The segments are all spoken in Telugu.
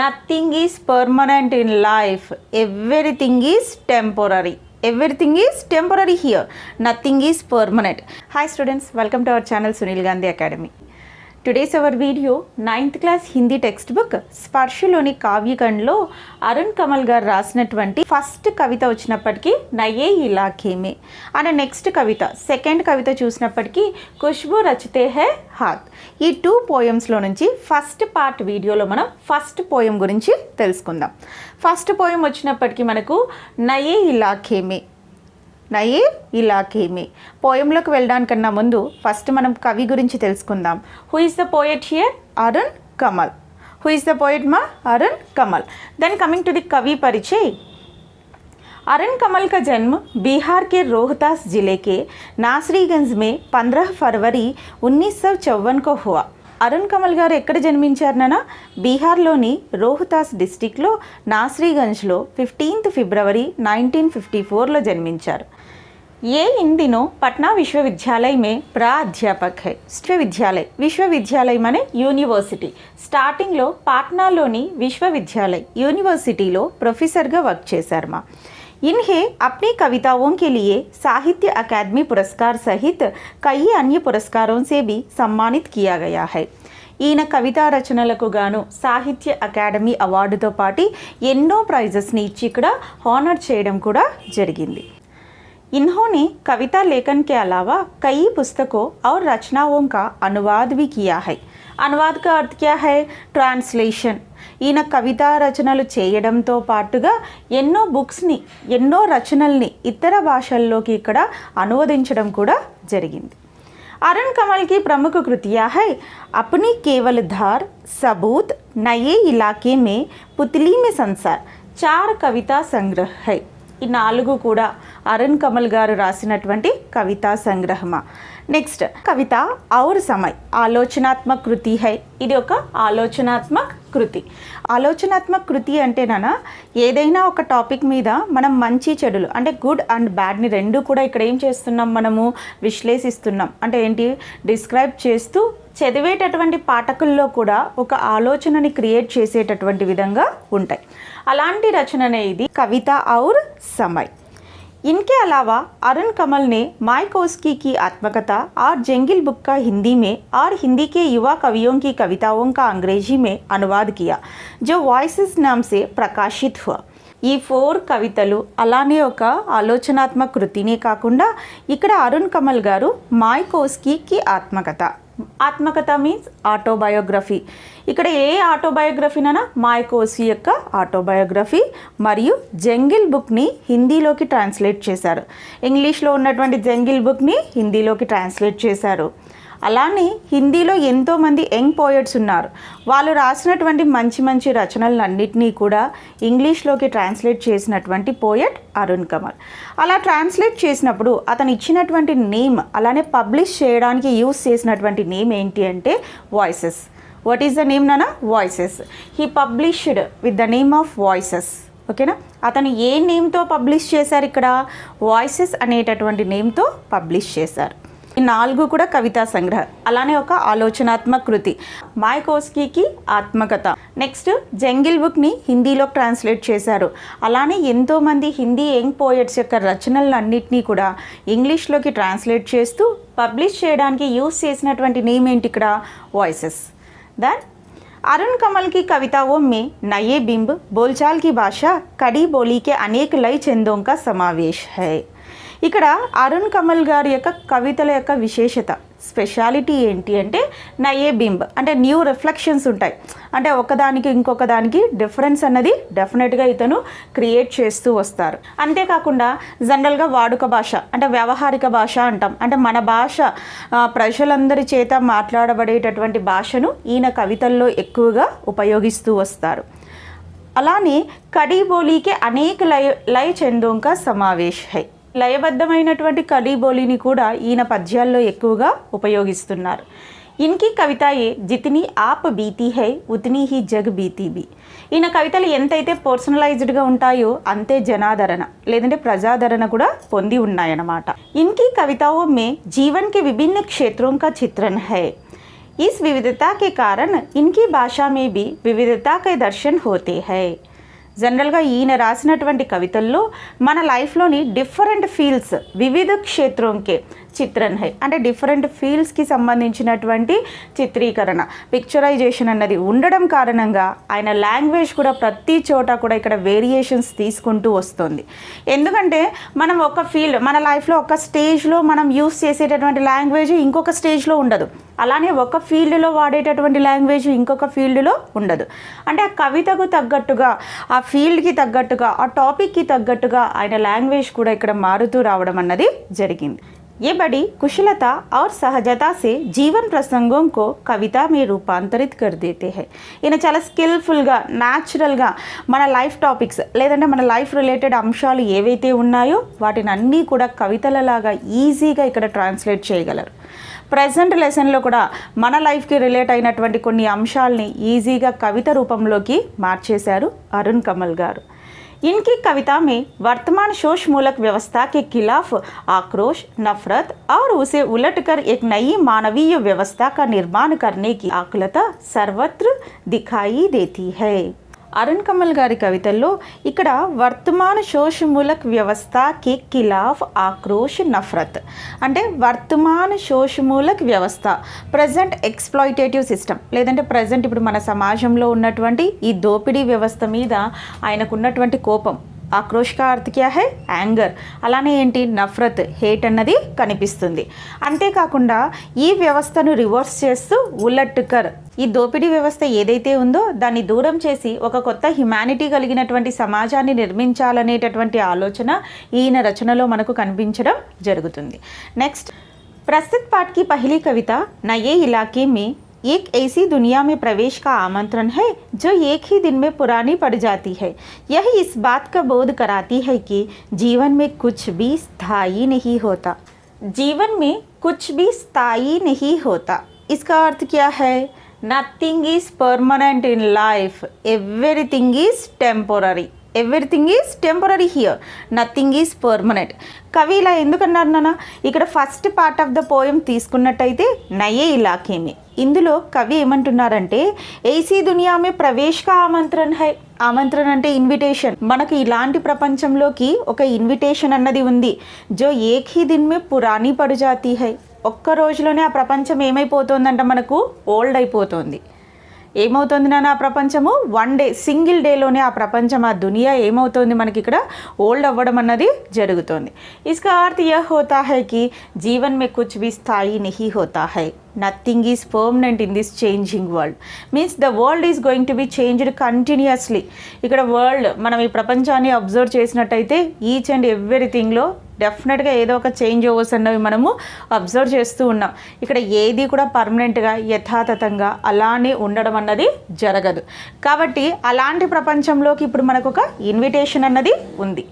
Nothing is permanent in life. Everything is temporary. Everything is temporary here. Nothing is permanent. Hi students, welcome to our channel Sunil Gandhi Academy. Today's our video 9th class Hindi textbook స్పర్శలోని కావ్యకంలో Arun Kamal గారు రాసినటువంటి ఫస్ట్ కవిత వచ్చినప్పటికీ నయే ఇలాఖేమే అనే నెక్స్ట్ కవిత సెకండ్ కవిత చూసినప్పటికీ ఖుష్బూ రచితే హై హాత్. ఈ 2 పోయమ్స్లో నుంచి ఫస్ట్ పార్ట్ వీడియోలో మనం ఫస్ట్ పోయం గురించి తెలుసుకుందాం. ఫస్ట్ పోయం వచ్చినప్పటికీ మనకు నయే ఇలాఖేమే నయే ఇలాఖేమే. పోయంలోకి వెళ్ళడానికన్నా ముందు ఫస్ట్ మనం కవి గురించి తెలుసుకుందాం. Who is the poet here? Arun Kamal. Who is the poet మా? Arun Kamal. Then coming to the कवि परिचय. अरुण कमल का जन्म बिहार के रोहतास जिले के नासरीगंज में 15 फरवरी 1954 को हुआ. అరుణ్ కమల్ గారు ఎక్కడ జన్మించారనా? బీహార్లోని రోహతాస్ డిస్టిక్లో నాసరీగంజ్లో 15 ఫిబ్రవరి 1954లో జన్మించారు. ये इन दिनों पटना विश्वविद्यालय में प्राध्यापक है. विश्वविद्यालय माने यूनिवर्सिटी. స్టార్టింగ్లో పాట్నాలోని విశ్వవిద్యాలయ యూనివర్సిటీలో ప్రొఫెసర్గా వర్క్ చేశారు. మా इन्हें अपनी कविताओं के लिए साहित्य अकादमी पुरस्कार सहित कई अन्य पुरस्कारों से भी सम्मानित किया गया है. ఈయన కవితా రచనలకు గాను సాహిత్య అకాడమీ అవార్డుతో పాటు ఎన్నో ప్రైజెస్ని ఇచ్చి ఇక్కడ హానర్ చేయడం కూడా జరిగింది. इन्होंने कविता लेखन के अलावा कई पुस्तकों और रचनाओं का अनुवाद भी किया है. अनुवाद का अर्थ क्या है? ट्रांसलेशन. ఈయన కవితా రచనలు చేయడంతో పాటుగా ఎన్నో బుక్స్ని ఎన్నో రచనల్ని ఇతర భాషల్లోకి ఇక్కడ అనువదించడం కూడా జరిగింది. अरुण कमल की प्रमुख कृतियाँ है अपनी केवल धार, सबूत, नए इलाके में, पुतली में संसार. 4 कविता संग्रह है. ఈ 4 కూడా అరుణ్ కమల్ గారు రాసినటువంటి కవితా సంగ్రహమా. నెక్స్ట్ కవిత ఔర్ సమయ్ ఆలోచనాత్మక కృతి హై. ఇది ఒక ఆలోచనాత్మక కృతి. ఆలోచనాత్మక కృతి అంటేనా ఏదైనా ఒక టాపిక్ మీద మనం మంచి చెడులు అంటే గుడ్ అండ్ బ్యాడ్ని రెండు కూడా ఇక్కడ ఏం చేస్తున్నాం, మనము విశ్లేషిస్తున్నాం. అంటే ఏంటి, డిస్క్రైబ్ చేస్తూ చదివేటటువంటి పాఠకుల్లో కూడా ఒక ఆలోచనని క్రియేట్ చేసేటటువంటి విధంగా ఉంటాయి. అలాంటి రచననే ఇది కవిత ఔర్ సమయ్. इनके अलावा अरुण कमल ने मायकोस्की की आत्मकथा और जंगिल बुक का हिंदी में और हिंदी के युवा कवियों की कविताओं का अंग्रेजी में अनुवाद किया, जो वॉइसेस नाम से प्रकाशित हुआ. ఈ 4 కవితలు అలానే ఒక ఆలోచనాత్మక కృతినే కాకుండా ఇక్కడ అరుణ్ కమల్ గారు మాయకోస్కీకి ఆత్మకథ మీన్స్ ఆటోబయోగ్రఫీ. ఇక్కడ ఏ ఆటోబయోగ్రఫీనైనా మాయకోస్కీ యొక్క ఆటోబయోగ్రఫీ మరియు జంగిల్ బుక్ని హిందీలోకి ట్రాన్స్లేట్ చేశారు. ఇంగ్లీష్లో ఉన్నటువంటి జంగిల్ బుక్ని హిందీలోకి ట్రాన్స్లేట్ చేశారు. అలానే హిందీలో ఎంతోమంది యంగ్ పోయట్స్ ఉన్నారు. వాళ్ళు రాసినటువంటి మంచి మంచి రచనలన్నింటినీ కూడా ఇంగ్లీష్లోకి ట్రాన్స్లేట్ చేసినటువంటి పోయట్ అరుణ్ కమల్. అలా ట్రాన్స్లేట్ చేసినప్పుడు అతను ఇచ్చినటువంటి నేమ్ అలానే పబ్లిష్ చేయడానికి యూస్ చేసినటువంటి నేమ్ ఏంటి అంటే voices. What is the name నానా? Voices. He published with the name of voices. ఓకేనా? అతను ఏ నేమ్తో పబ్లిష్ చేశారు? ఇక్కడ వాయిసెస్ అనేటటువంటి నేమ్తో పబ్లిష్ చేశారు. ఈ 4 కూడా కవితా సంగ్రహ అలానే ఒక ఆలోచనాత్మక కృతి. మాయకోస్కీకి ఆత్మకథ. నెక్స్ట్ జంగిల్ బుక్ని హిందీలోకి ట్రాన్స్లేట్ చేశారు. అలానే ఎంతోమంది హిందీ యంగ్ పోయట్స్ యొక్క రచనలన్నింటినీ కూడా ఇంగ్లీష్లోకి ట్రాన్స్లేట్ చేస్తూ పబ్లిష్ చేయడానికి యూస్ చేసినటువంటి నేమ్ ఏంటి ఇక్కడ? వాయిసెస్. దెన్ अरुण कमल की कविताओं में नए बिंब, बोलचाल की भाषा, कड़ी बोली के अनेक लय छंदों का समावेश है. ఇక్కడ అరుణ్ కమల్ గారి యొక్క కవితల యొక్క విశేషత స్పెషాలిటీ ఏంటి అంటే నయే బింబ్ అంటే న్యూ రిఫ్లెక్షన్స్ ఉంటాయి. అంటే ఒకదానికి ఇంకొక దానికి డిఫరెన్స్ అన్నది డెఫినెట్గా ఇతను క్రియేట్ చేస్తూ వస్తారు. అంతేకాకుండా జనరల్గా వాడుక భాష అంటే వ్యవహారిక భాష అంటాం. అంటే మన భాష ప్రజలందరి చేత మాట్లాడబడేటటువంటి భాషను ఈయన కవితల్లో ఎక్కువగా ఉపయోగిస్తూ వస్తారు. అలానే కడీ బోలీకే అనేక లయ చందోంకా సమావేశ్ హై. లయబద్ధమైనటువంటి కడీ బోలీని కూడా ఈయన పద్యాల్లో ఎక్కువగా ఉపయోగిస్తున్నారు. ఇన్కి కవితాయే జితనీ ఆప్ బీతీ హై ఉతనీ హీ జగ్ బీతీ బీ. ఈయన కవితలు ఎంతైతే పర్సనలైజ్డ్గా ఉంటాయో అంతే జనాదరణ లేదంటే ప్రజాదరణ కూడా పొంది ఉన్నాయన్నమాట. ఇన్కి కవితాओं में जीवन के विभिन्न क्षेत्रों का चित्रण है. इस विविधता के कारण इनकी भाषा में भी विविधता के दर्शन होते हैं. జనరల్గా ఈయన రాసినటువంటి కవితల్లో మన లైఫ్లోని డిఫరెంట్ ఫీల్డ్స్ వివిధ క్షేత్రంకే చిత్రన్ హై అంటే డిఫరెంట్ ఫీల్డ్స్కి సంబంధించినటువంటి చిత్రీకరణ పిక్చరైజేషన్ అన్నది ఉండడం కారణంగా ఆయన లాంగ్వేజ్ కూడా ప్రతి చోట కూడా ఇక్కడ వేరియేషన్స్ తీసుకుంటూ వస్తుంది. ఎందుకంటే మనం ఒక ఫీల్డ్ మన లైఫ్లో ఒక స్టేజ్లో మనం యూస్ చేసేటటువంటి లాంగ్వేజ్ ఇంకొక స్టేజ్లో ఉండదు. అలానే ఒక ఫీల్డ్లో వాడేటటువంటి లాంగ్వేజ్ ఇంకొక ఫీల్డ్లో ఉండదు. అంటే ఆ కవితకు తగ్గట్టుగా ఆ ఫీల్డ్కి తగ్గట్టుగా ఆ టాపిక్కి తగ్గట్టుగా ఆయన లాంగ్వేజ్ కూడా ఇక్కడ మారుతూ రావడం అన్నది జరిగింది. ये बड़ी कुशलता और सहजता से जीवन प्रसंगों को कविता में रूपांतरित कर देते हैं. ఈయన చాలా స్కిల్ఫుల్గా న్యాచురల్గా మన లైఫ్ టాపిక్స్ లేదంటే మన లైఫ్ రిలేటెడ్ అంశాలు ఏవైతే ఉన్నాయో వాటిని అన్నీ కూడా కవితలలాగా ఈజీగా ఇక్కడ ట్రాన్స్లేట్ చేయగలరు. ప్రజెంట్ లెసన్లో కూడా మన లైఫ్కి రిలేట్ అయినటువంటి కొన్ని అంశాలని ఈజీగా కవిత రూపంలోకి మార్చేశారు అరుణ్ కమల్ గారు. इनकी कविता में वर्तमान शोषमूलक व्यवस्था के खिलाफ आक्रोश, नफरत और उसे उलटकर एक नई मानवीय व्यवस्था का निर्माण करने की आकुलता सर्वत्र दिखाई देती है. అరుణ్ కమల్ గారి కవితల్లో ఇక్కడ వర్తమాన శోషమూలక్ వ్యవస్థకి ఖిలాఫ్ ఆక్రోష్ నఫరత్ అంటే వర్తమాన శోషమూలక్ వ్యవస్థ ప్రజెంట్ ఎక్స్ప్లాయిటేటివ్ సిస్టమ్ లేదంటే ప్రజెంట్ ఇప్పుడు మన సమాజంలో ఉన్నటువంటి ఈ దోపిడీ వ్యవస్థ మీద ఆయనకున్నటువంటి కోపం ఆక్రోష్ కా అర్థ్ క్యా హై యాంగర్ అలానే ఏంటి నఫరత్ హేట్ అన్నది కనిపిస్తుంది. అంతేకాకుండా ఈ వ్యవస్థను రివర్స్ చేస్తూ ఉలట్కర్ ఈ దోపిడీ వ్యవస్థ ఏదైతే ఉందో దాన్ని దూరం చేసి ఒక కొత్త హ్యుమానిటీ కలిగినటువంటి సమాజాన్ని నిర్మించాలనేటటువంటి ఆలోచన ఈయన రచనలో మనకు కనిపించడం జరుగుతుంది. నెక్స్ట్ ప్రస్తుత पाठ की पहली कविता नए इलाके में एक ऐसी दुनिया में प्रवेश का आमंत्रण है जो एक ही दिन में पुरानी पड़ जाती है. यह इस बात का बोध कराती है कि जीवन में कुछ भी स्थायी नहीं होता. जीवन में कुछ भी स्थायी नहीं होता. इसका अर्थ क्या है? Nothing is permanent in life, everything is temporary. Everything is temporary here, nothing is permanent. కవి ఇలా ఎందుకన్నారు నాన్న? ఇక్కడ first part of the poem తీసుకున్నట్టయితే నయే ఇలాఖేమే, ఇందులో కవి ఏమంటున్నారంటే ఏసీ దునియామే ప్రవేశ్కా ఆమంత్రణ హై. ఆమంత్రణ అంటే ఇన్విటేషన్. మనకు ఇలాంటి ప్రపంచంలోకి ఒక ఇన్విటేషన్ అన్నది ఉంది. జో ఏక్ హీ దిన్ మే పురానీ పడు జాతీ హై. ఒక్క రోజులోనే ఆ ప్రపంచం ఏమైపోతుందంట, మనకు ఓల్డ్ అయిపోతుంది. ఏమవుతుంది నాన్న ఆ ప్రపంచము? వన్ డే సింగిల్ డేలోనే ఆ ప్రపంచం ఆ దునియా ఏమవుతుంది మనకి ఇక్కడ ఓల్డ్ అవ్వడం అన్నది జరుగుతుంది. ఇస్కా అర్థ్ యహ్ హోతా హై కి జీవన్ మే కుచ్ భీ స్థాయి నహీ హోతా హై, nothing is permanent in this changing world. Means the world is going to be changed continuously. ఇక్కడ వరల్డ్ మనం ఈ ప్రపంచాన్ని అబ్జర్వ్ చేసినట్టయితే ఈచ్ అండ్ ఎవ్రీథింగ్లో డెఫినెట్గా ఏదో ఒక చేంజ్ ఓవర్స్ అన్నవి మనము అబ్జర్వ్ చేస్తూ ఉన్నాం. ఇక్కడ ఏది కూడా పర్మనెంట్గా యథాతథంగా అలానే ఉండడం అన్నది జరగదు. కాబట్టి అలాంటి ప్రపంచంలోకి ఇప్పుడు మనకు ఒక ఇన్విటేషన్ అన్నది ఉంది.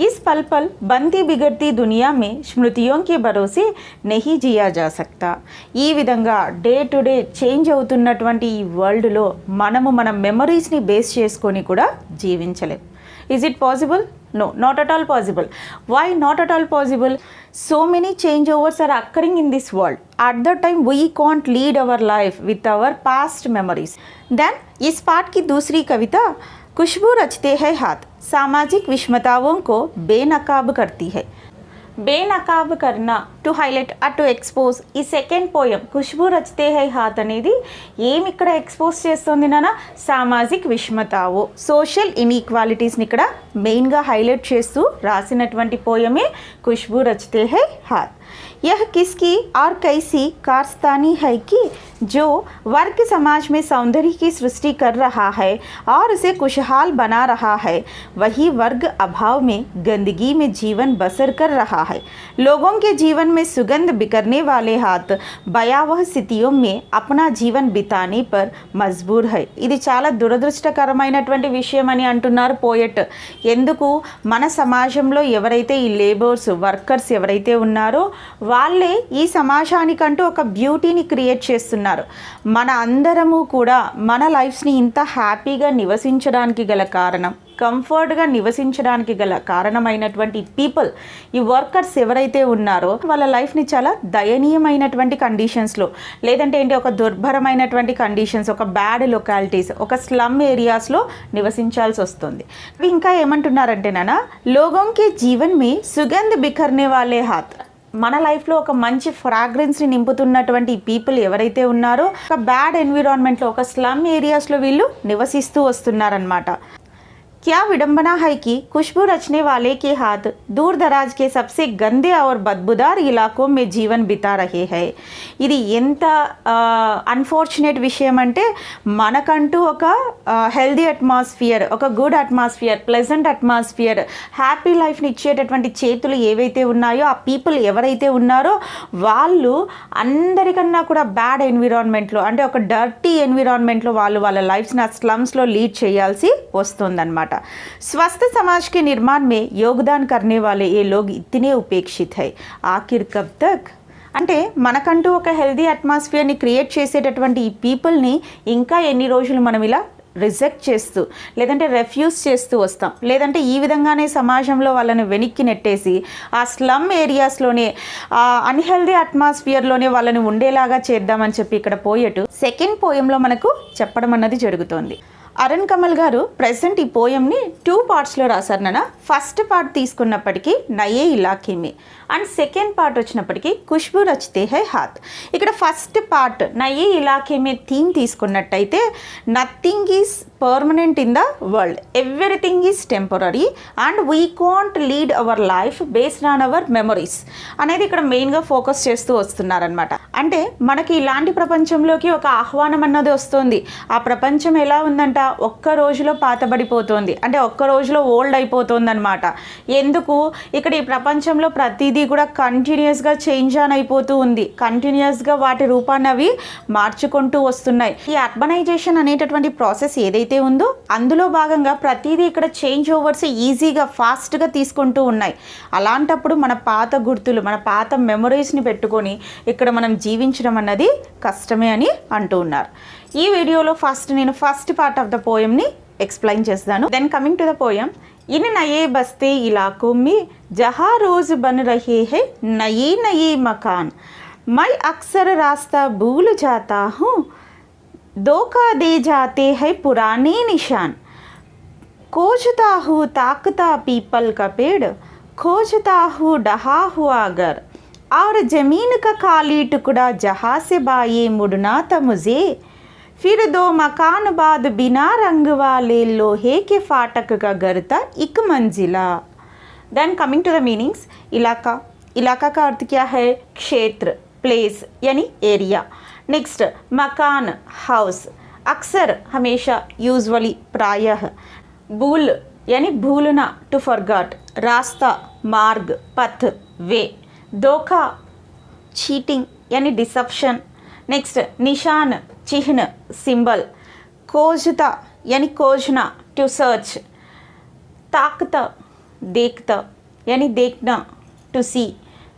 इस पल पल बनती बिगड़ती दुनिया में स्मृतियों के भरोसे नहीं जिया जा सकता. ఈ విధంగా డే టు డే చేంజ్ అవుతున్నటువంటి ఈ వరల్డ్లో మనము మన మెమరీస్ని బేస్ చేసుకొని కూడా జీవించలేం. Is it possible? No, not at all possible. Why not at all possible? So many changeovers are occurring in this world. At that time we can't lead our life with our past memories. Then इस पाठ की दूसरी कविता खुशबू रचते हैं हाथ सामाजिक विषमताओं को बेनकाब करती है. బేనకాబ్ కర్నా to highlight at to expose. ఈ second poem Khushbu రచతే high Haath అనేది ఏమి ఇక్కడ ఎక్స్పోజ్ చేస్తుంది నాన్న? సామాజిక్ విషమతావో, సోషల్ ఇన్ఈక్వాలిటీస్ని ఇక్కడ మెయిన్గా హైలైట్ చేస్తూ రాసినటువంటి పోయమే ఖుష్బూ రచతే హై హాత్. यह किसकी और कैसी कारस्तानी है कि जो वर्ग समाज में सौंदर्य की सृष्टि कर रहा है और उसे खुशहाल बना रहा है, वही वर्ग अभाव में गंदगी में जीवन बसर कर रहा है. लोगों के जीवन में सुगंध बिखरने वाले हाथ भयावह स्थितियों में अपना जीवन बिताने पर मजबूर है. ఇది చాలా దురదృష్టకరమైనటువంటి విషయం అని అంటున్నారు పోయెట్. ఎందుకు? మన సమాజంలో ఎవరైతే ఈ లేబర్స్ వర్కర్స్ ఎవరైతే ఉన్నారో వాళ్ళే ఈ సమాజానికంటూ ఒక బ్యూటీని క్రియేట్ చేస్తున్నారు. మన అందరము కూడా మన లైఫ్స్ని ఇంత హ్యాపీగా నివసించడానికి గల కారణం, కంఫర్ట్గా నివసించడానికి గల కారణమైనటువంటి పీపుల్, ఈ వర్కర్స్ ఎవరైతే ఉన్నారో వాళ్ళ లైఫ్ని చాలా దయనీయమైనటువంటి కండిషన్స్లో, లేదంటే ఏంటి ఒక దుర్భరమైనటువంటి కండిషన్స్, ఒక బ్యాడ్ లొకాలిటీస్, ఒక స్లమ్ ఏరియాస్లో నివసించాల్సి వస్తుంది. ఇంకా ఏమంటున్నారంటే నాన్న, లోగోంకి జీవన్ మీ సుగంధ్ బిఖర్నే వాలే హాత్, మన లైఫ్లో ఒక మంచి ఫ్రాగ్రెన్స్ని నింపుతున్నటువంటి పీపుల్ ఎవరైతే ఉన్నారో ఒక బ్యాడ్ ఎన్విరాన్మెంట్లో, ఒక స్లమ్ ఏరియాస్లో వీళ్ళు నివసిస్తూ వస్తున్నారనమాట. क्या विडंबना है कि खुशबू रचने वाले के हाथ दूर दराज के सबसे गंदे और बदबूदार इलाकों में जीवन बिता रहे हैं. ఇది ఎంత అన్ఫార్చునేట్ విషయం అంటే, మనకంటూ ఒక హెల్దీ అట్మాస్ఫియర్, ఒక good atmosphere, pleasant atmosphere, happy లైఫ్ని ఇచ్చేటటువంటి చేతులు ఏవైతే ఉన్నాయో, ఆ పీపుల్ ఎవరైతే ఉన్నారో వాళ్ళు అందరికన్నా కూడా బ్యాడ్ ఎన్విరాన్మెంట్లో, అంటే ఒక డర్టీ ఎన్విరాన్మెంట్లో వాళ్ళు వాళ్ళ లైఫ్స్ని ఆ స్లమ్స్లో లీడ్ చేయాల్సి వస్తుందన్నమాట. स्वस्थ समाज के निर्माण में योगदान करने वाले ये लोग इतने उपेक्षित है, आखिर कब तक. అంటే మనకంటూ ఒక హెల్దీ అట్మాస్ఫియర్ని క్రియేట్ చేసేటటువంటి ఈ పీపుల్ని ఇంకా ఎన్ని రోజులు మనం ఇలా రిజెక్ట్ చేస్తూ, లేదంటే రెఫ్యూజ్ చేస్తూ వస్తాం, లేదంటే ఈ విధంగానే సమాజంలో వాళ్ళని వెనక్కి నెట్టేసి ఆ స్లమ్ ఏరియాస్లోనే, ఆ అన్హెల్దీ అట్మాస్ఫియర్లోనే వాళ్ళని ఉండేలాగా చేద్దామని చెప్పి ఇక్కడ పోయెట్ సెకండ్ పోయంలో మనకు చెప్పడం అన్నది జరుగుతోంది. అరుణ్ కమల్ గారు ప్రెసెంట్ ఈ పోయంని 2 పార్ట్స్లో రాశారు నాన్న. ఫస్ట్ పార్ట్ తీసుకున్నప్పటికీ నయే ఇలాఖే మే, అండ్ సెకండ్ పార్ట్ వచ్చినప్పటికీ ఖుష్బూ రచతే హై హాత్. ఇక్కడ ఫస్ట్ పార్ట్ నయే ఇలాఖే మే థీమ్ తీసుకున్నట్టయితే, nothing is permanent in the world, everything is temporary and we can't lead our life based on our memories అనేది ఇక్కడ మెయిన్గా ఫోకస్ చేస్తూ వస్తున్నారనమాట. అంటే మనకి ఇలాంటి ప్రపంచంలోకి ఒక ఆహ్వానం అన్నది వస్తుంది. ఆ ప్రపంచం ఎలా ఉందంట, ఒక్క రోజులో పాతబడిపోతుంది, అంటే ఒక్క రోజులో ఓల్డ్ అయిపోతుంది అనమాట. ఎందుకు, ఇక్కడ ఈ ప్రపంచంలో ప్రతిదీ కూడా కంటిన్యూస్గా చేంజ్ ఆన్ అయిపోతూ ఉంది, కంటిన్యూస్గా వాటి రూపాన్ని అవి మార్చుకుంటూ వస్తున్నాయి. ఈ అర్బనైజేషన్ అనేటటువంటి ప్రాసెస్ ఏదైతే ఉందో అందులో భాగంగా ప్రతిదీ ఇక్కడ చేంజ్ ఓవర్స్ ఈజీగా ఫాస్ట్గా తీసుకుంటూ ఉన్నాయి. అలాంటప్పుడు మన పాత గుర్తులు, మన పాత మెమరీస్ని పెట్టుకొని ఇక్కడ మనం జీవించడం అన్నది కష్టమే అని అంటూ ఉన్నారు. ఈ వీడియోలో నేను ఫస్ట్ పార్ట్ ఆఫ్ ద పోయంని ఎక్స్ప్లెయిన్ చేస్తాను. Then coming to the poem, इन नए बस्ते इलाकों में जहाँ रोज बन रहे हैं नए नए मकान, मैं अक्सर रास्ता भूल जाता हूँ, धोखा दे जाते हैं पुराने निशान, खोजता हूँ ताकता पीपल का पेड़, खोजता हूँ डहा हुआ घर, और जमीन का खाली टुकड़ा जहाँ से बाये मुड़ना था मुझे, फिर 2 मकान बाद बिना रंग वाले लोहे के फाटक का घर था 1 मंजिला. Then coming to the meanings, इलाका, इलाका का अर्थ क्या है, क्षेत्र, प्लेस यानी एरिया. नेक्स्ट मकान, हाउस, अक्सर हमेशा, यूजुअली, प्रायः. भूल यानी भूलना, टू फॉरगॉट. रास्ता, मार्ग, पथ, वे. धोखा, चीटिंग यानी डिसेप्शन. नेक्स्ट निशान, चिन्ह, सिंबल. खोजता यानी खोजना, टू सर्च. ताकता, देखता यानी देखना, to see.